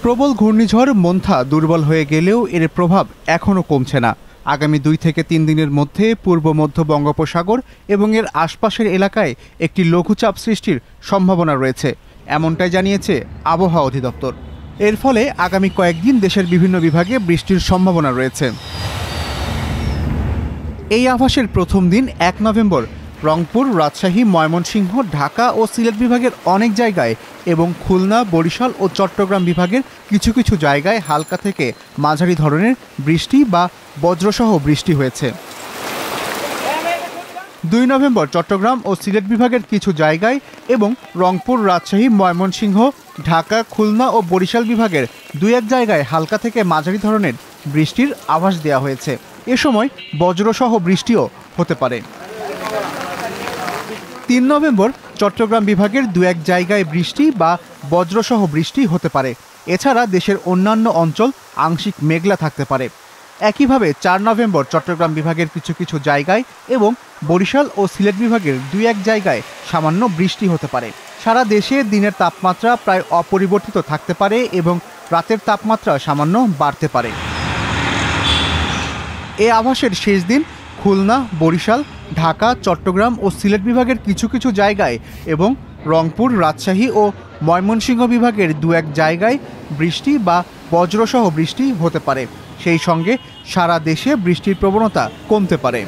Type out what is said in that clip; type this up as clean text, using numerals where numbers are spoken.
প্রবল ঘূর্ণিঝড় মন্থা দুর্বল হয়ে গেলেও এর প্রভাব এখনও কমছে না। আগামী 2 থেকে 3 দিনের মধ্যে পূর্ব মধ্য বঙ্গোপসাগর এবং এর আশপাশের এলাকায় একটি লঘুচাপ সৃষ্টির সম্ভাবনা রয়েছে, এমনটাই জানিয়েছে আবহাওয়া অধিদপ্তর। এর ফলে আগামী কয়েকদিন দেশের বিভিন্ন বিভাগে বৃষ্টির সম্ভাবনা রয়েছে। এই আভাসের প্রথম দিন 1 নভেম্বর রংপুর, রাজশাহী, ময়মনসিংহ, ঢাকা ও সিলেট বিভাগের অনেক জায়গায় এবং খুলনা, বরিশাল ও চট্টগ্রাম বিভাগের কিছু কিছু জায়গায় হালকা থেকে মাঝারি ধরনের বৃষ্টি বা বজ্রসহ বৃষ্টি হয়েছে। 2 নভেম্বর চট্টগ্রাম ও সিলেট বিভাগের কিছু জায়গায় এবং রংপুর, রাজশাহী, ময়মনসিংহ, ঢাকা, খুলনা ও বরিশাল বিভাগের 2-1 জায়গায় হালকা থেকে মাঝারি ধরনের বৃষ্টির আভাস দেওয়া হয়েছে। এ সময় বজ্রসহ বৃষ্টিও হতে পারে। 3 নভেম্বর চট্টগ্রাম বিভাগের 2-1 জায়গায় বৃষ্টি বা বজ্রসহ বৃষ্টি হতে পারে। এছাড়া দেশের অন্যান্য অঞ্চল আংশিক মেঘলা থাকতে পারে। একইভাবে 4 নভেম্বর চট্টগ্রাম বিভাগের কিছু কিছু জায়গায় এবং বরিশাল ও সিলেট বিভাগের 2-1 জায়গায় সামান্য বৃষ্টি হতে পারে। সারা দেশে দিনের তাপমাত্রা প্রায় অপরিবর্তিত থাকতে পারে এবং রাতের তাপমাত্রা সামান্য বাড়তে পারে। এ আভাসের শেষ দিন খুলনা, বরিশাল, ঢাকা, চট্টগ্রাম ও সিলেট বিভাগের কিছু কিছু জায়গায় এবং রংপুর, রাজশাহী ও ময়মনসিংহ বিভাগের 2-1 জায়গায় বৃষ্টি বা বজ্রসহ বৃষ্টি হতে পারে। সেই সঙ্গে সারা দেশে বৃষ্টির প্রবণতা কমতে পারে।